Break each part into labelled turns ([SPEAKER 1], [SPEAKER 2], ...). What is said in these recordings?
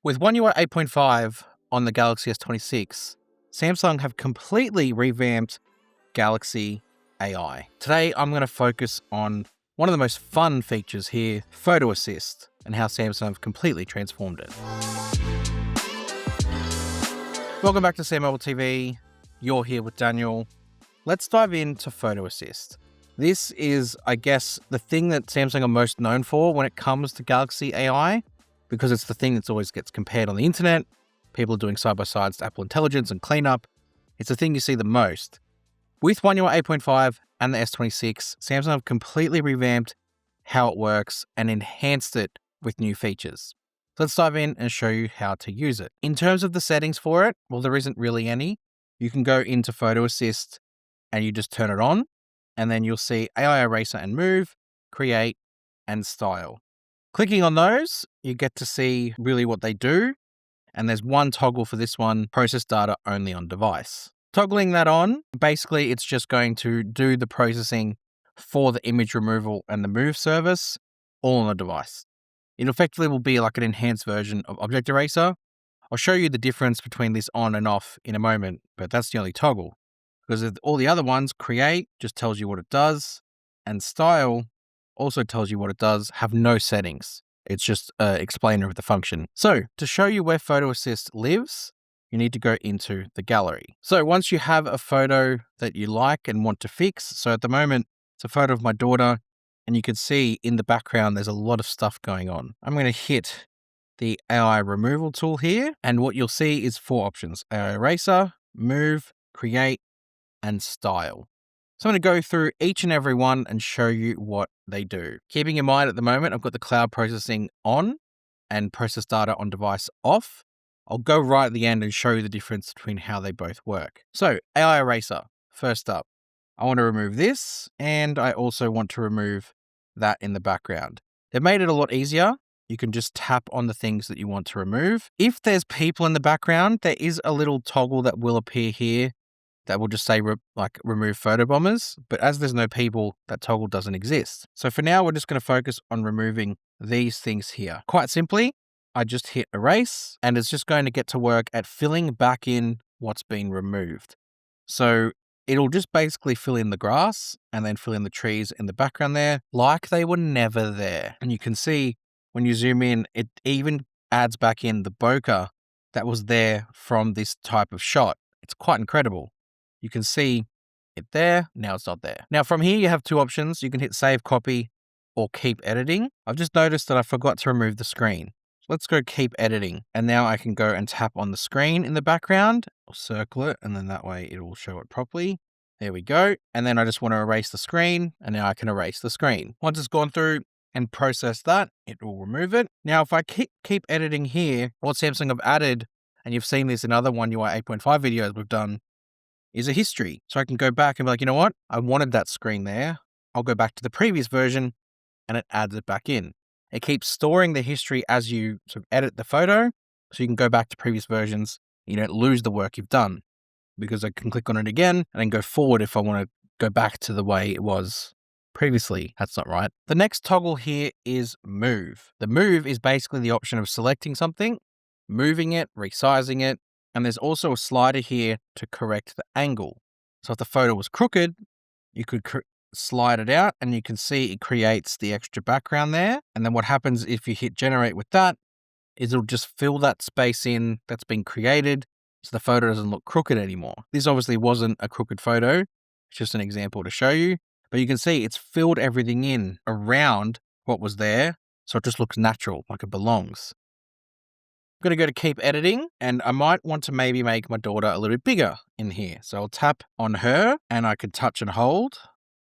[SPEAKER 1] With One UI 8.5 on the Galaxy S26, Samsung have completely revamped Galaxy AI. Today, I'm going to focus on one of the most fun features here, Photo Assist, and how Samsung have completely transformed it. Welcome back to SamMobile TV. You're here with Daniel. Let's dive into Photo Assist. This is, I guess, the thing that Samsung are most known for when it comes to Galaxy AI, because it's the thing that always gets compared on the internet. People are doing side-by-sides to Apple Intelligence and cleanup. It's the thing you see the most. With One UI 8.5 and the S26, Samsung have completely revamped how it works and enhanced it with new features. So let's dive in and show you how to use it. In terms of the settings for it, well, there isn't really any. You can go into Photo Assist and you just turn it on, and then you'll see AI Eraser and Move, Create, and Style. Clicking on those, you get to see really what they do. And there's one toggle for this one, process data only on device. Toggling that on, basically it's just going to do the processing for the image removal and the move service all on the device. It effectively will be like an enhanced version of Object Eraser. I'll show you the difference between this on and off in a moment, but that's the only toggle. Because all the other ones, Create just tells you what it does, and Style also tells you what it does, have no settings. It's just an explainer of the function. So to show you where Photo Assist lives, you need to go into the gallery. So once you have a photo that you like and want to fix, so at the moment, it's a photo of my daughter, and you can see in the background, there's a lot of stuff going on. I'm going to hit the AI removal tool here, and what you'll see is 4 options: AI Eraser, Move, Create, and Style. So I'm going to go through each and every one and show you what they do. Keeping in mind at the moment, I've got the cloud processing on and process data on device off. I'll go right at the end and show you the difference between how they both work. So AI Eraser, first up. I want to remove this, and I also want to remove that in the background. They've made it a lot easier. You can just tap on the things that you want to remove. If there's people in the background, there is a little toggle that will appear here that will just say remove photo bombers. But as there's no people, that toggle doesn't exist. So for now, we're just going to focus on removing these things here. Quite simply, I just hit erase, and it's just going to get to work at filling back in what's been removed. So it'll just basically fill in the grass and then fill in the trees in the background there like they were never there. And you can see when you zoom in, it even adds back in the bokeh that was there from this type of shot. It's quite incredible. You can see it there. Now it's not there. Now from here, you have 2 options. You can hit save copy or keep editing. I've just noticed that I forgot to remove the screen. So let's go keep editing. And now I can go and tap on the screen in the background. I'll circle it, and then that way it will show it properly. There we go. And then I just want to erase the screen, and now I can erase the screen. Once it's gone through and processed that, it will remove it. Now, if I keep editing here, what Samsung have added, and you've seen this in other One UI 8.5 videos we've done, is a history. So I can go back and be like, you know what? I wanted that screen there. I'll go back to the previous version, and it adds it back in. It keeps storing the history as you sort of edit the photo, so you can go back to previous versions. You don't lose the work you've done, because I can click on it again and then go forward if I want to go back to the way it was previously. That's not right. The next toggle here is Move. The Move is basically the option of selecting something, moving it, resizing it, and there's also a slider here to correct the angle. So if the photo was crooked, you could slide it out, and you can see it creates the extra background there. And then what happens if you hit generate with that is it'll just fill that space in that's been created, so the photo doesn't look crooked anymore. This obviously wasn't a crooked photo. It's just an example to show you. But you can see it's filled everything in around what was there, so it just looks natural, like it belongs. I'm going to go to keep editing, and I might want to maybe make my daughter a little bit bigger in here. So I'll tap on her, and I can touch and hold,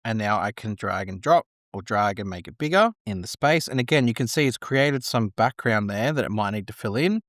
[SPEAKER 1] and now I can drag and drop or drag and make it bigger in the space. And again, you can see it's created some background there that it might need to fill in.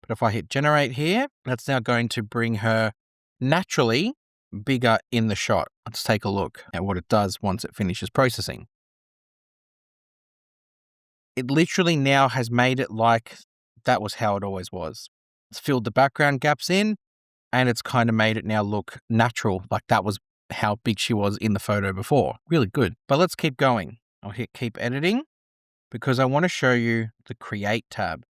[SPEAKER 1] But if I hit generate here, that's now going to bring her naturally bigger in the shot. Let's take a look at what it does once it finishes processing. It literally now has made it like that was how it always was. It's filled the background gaps in, and it's kind of made it now look natural, like that was how big she was in the photo before. Really good. But let's keep going. I'll hit keep editing because I want to show you the Create tab.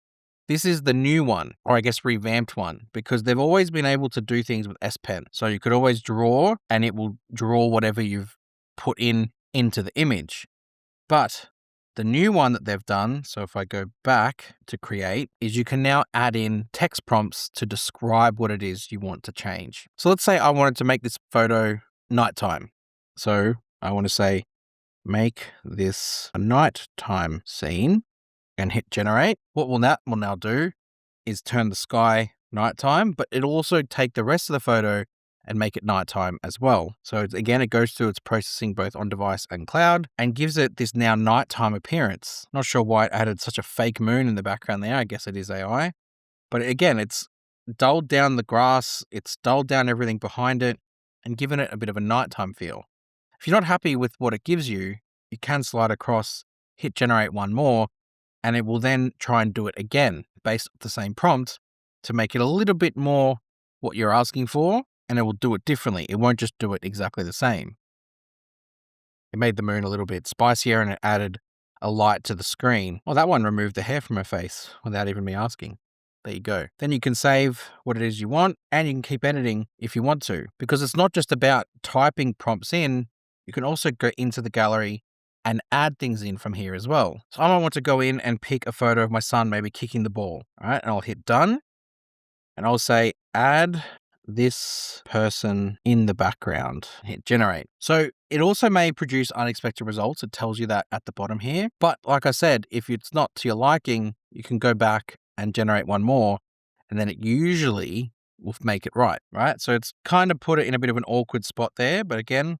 [SPEAKER 1] This is the new one, or I guess revamped one, because they've always been able to do things with S Pen. So you could always draw and it will draw whatever you've put into the image. But the new one that they've done, so if I go back to create, is you can now add in text prompts to describe what it is you want to change. So let's say I wanted to make this photo nighttime. So I want to say, make this a nighttime scene and hit generate. What will that will now do is turn the sky nighttime, but it'll also take the rest of the photo and make it nighttime as well. So again, it goes through its processing both on device and cloud and gives it this now nighttime appearance. Not sure why it added such a fake moon in the background there. I guess it is AI. But again, it's dulled down the grass, it's dulled down everything behind it and given it a bit of a nighttime feel. If you're not happy with what it gives you, you can slide across, hit generate one more, and it will then try and do it again based on the same prompt to make it a little bit more what you're asking for, and it will do it differently. It won't just do it exactly the same. It made the moon a little bit spicier and it added a light to the screen. Well, that one removed the hair from her face without even me asking. There you go. Then you can save what it is you want and you can keep editing if you want to, because it's not just about typing prompts in. You can also go into the gallery and add things in from here as well. So I might want to go in and pick a photo of my son maybe kicking the ball. All right, and I'll hit done. And I'll say add this person in the background. Hit generate. So it also may produce unexpected results. It tells you that at the bottom here. But like I said, if it's not to your liking, you can go back and generate one more. And then it usually will make it right? So it's kind of put it in a bit of an awkward spot there. But again,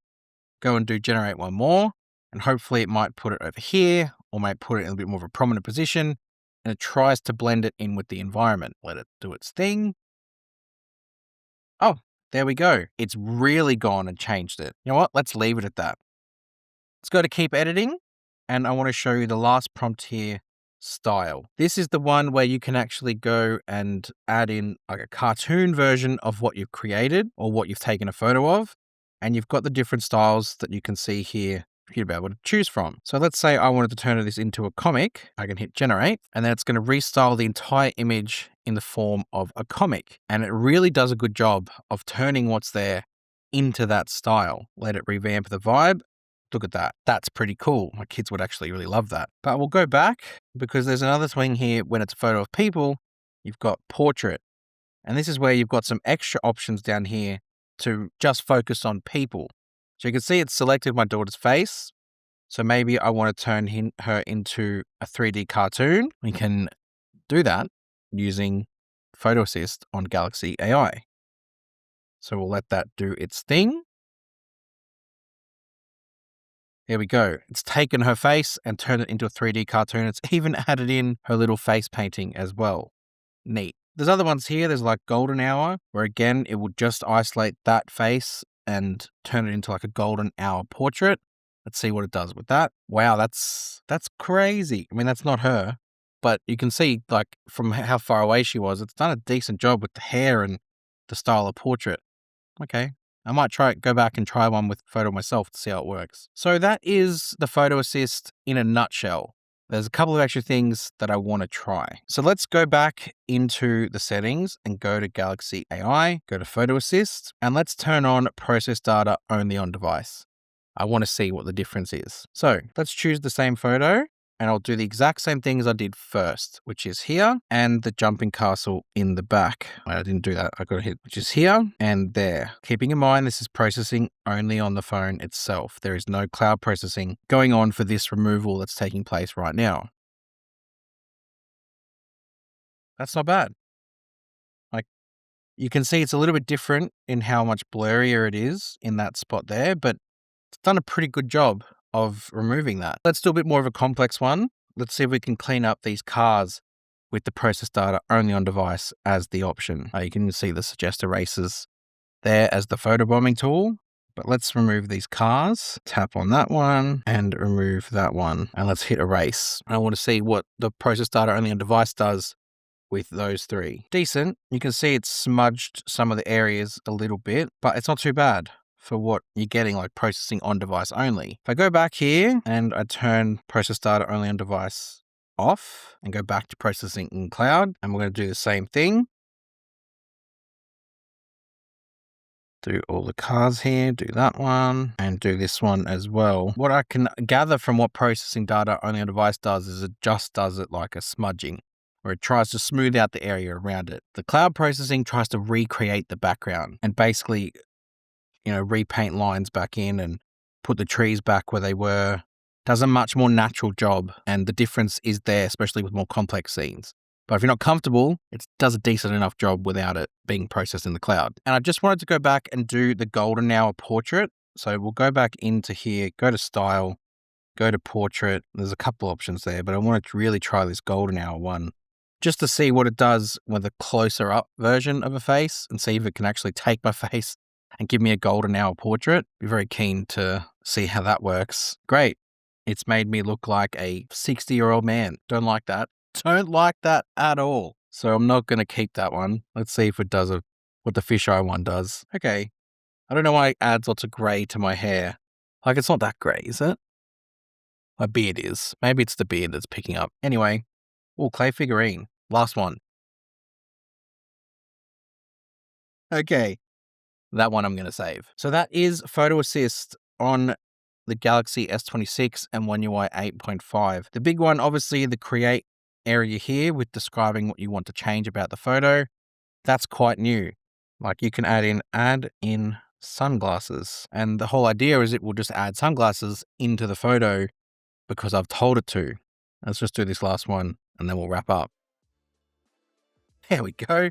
[SPEAKER 1] go and do generate one more. And hopefully it might put it over here or might put it in a bit more of a prominent position. And it tries to blend it in with the environment. Let it do its thing. Oh, there we go. It's really gone and changed it. You know what? Let's leave it at that. Let's go to keep editing. And I want to show you the last prompt here, style. This is the one where you can actually go and add in like a cartoon version of what you've created or what you've taken a photo of. And you've got the different styles that you can see here for you to be able to choose from. So let's say I wanted to turn this into a comic. I can hit generate and then it's going to restyle the entire image in the form of a comic. And it really does a good job of turning what's there into that style. Let it revamp the vibe. Look at that. That's pretty cool. My kids would actually really love that. But we'll go back because there's another thing here when it's a photo of people. You've got portrait. And this is where you've got some extra options down here to just focus on people. So you can see it's selected my daughter's face. So maybe I want to turn her into a 3D cartoon. We can do that using Photo Assist on Galaxy AI. So we'll let that do its thing. There we go. It's taken her face and turned it into a 3D cartoon. It's even added in her little face painting as well. Neat. There's other ones here. There's like golden hour, where again, it will just isolate that face and turn it into like a golden hour portrait. Let's see what it does with that. Wow, that's crazy. I mean, that's not her, but you can see like from how far away she was, it's done a decent job with the hair and the style of portrait. Okay. I might go back and try one with photo myself to see how it works. So that is the Photo Assist in a nutshell. There's a couple of extra things that I want to try. So let's go back into the settings and go to Galaxy AI, go to Photo Assist, and let's turn on process data only on device. I want to see what the difference is. So let's choose the same photo and I'll do the exact same thing as I did first, which is here and the jumping castle in the back. I didn't do that. I got to hit, which is here and there. Keeping in mind, this is processing only on the phone itself. There is no cloud processing going on for this removal that's taking place right now. That's not bad. Like you can see it's a little bit different in how much blurrier it is in that spot there, but it's done a pretty good job of removing that. Let's do a bit more of a complex one. Let's see if we can clean up these cars with the process data only on device as the option. You can see the suggest erasers there as the photobombing tool. But let's remove these cars. Tap on that one and remove that one. And let's hit erase. I want to see what the process data only on device does with those three. Decent. You can see it's smudged some of the areas a little bit, but it's not too bad for what you're getting, like processing on device only. If I go back here and I turn process data only on device off and go back to processing in cloud. And we're going to do the same thing. Do all the cars here, do that one, and do this one as well. What I can gather from what processing data only on device does is it just does it like a smudging, where it tries to smooth out the area around it. The cloud processing tries to recreate the background and basically, repaint lines back in and put the trees back where they were. Does a much more natural job, and the difference is there, especially with more complex scenes. But if you're not comfortable, it does a decent enough job without it being processed in the cloud. And I just wanted to go back and do the golden hour portrait. So we'll go back into here, go to style, go to portrait. There's a couple options there, but I wanted to really try this golden hour one just to see what it does with a closer up version of a face and see if it can actually take my face and give me a golden hour portrait. Be very keen to see how that works. Great. It's made me look like a 60-year-old man. Don't like that. Don't like that at all. So I'm not going to keep that one. Let's see if it does what the fisheye one does. Okay. I don't know why it adds lots of grey to my hair. Like, it's not that grey, is it? My beard is. Maybe it's the beard that's picking up. Anyway. Clay figurine. Last one. Okay. That one I'm going to save. So that is Photo Assist on the Galaxy S26 and One UI 8.5. The big one, obviously, the create area here with describing what you want to change about the photo. That's quite new. Like, you can add in sunglasses. And the whole idea is it will just add sunglasses into the photo because I've told it to. Let's just do this last one and then we'll wrap up. There we go.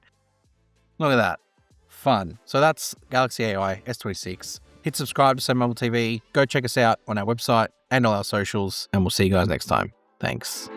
[SPEAKER 1] Look at that. Fun. So that's Galaxy AI S26. Hit subscribe to SamMobile TV. Go check us out on our website and all our socials, and we'll see you guys next time. Thanks.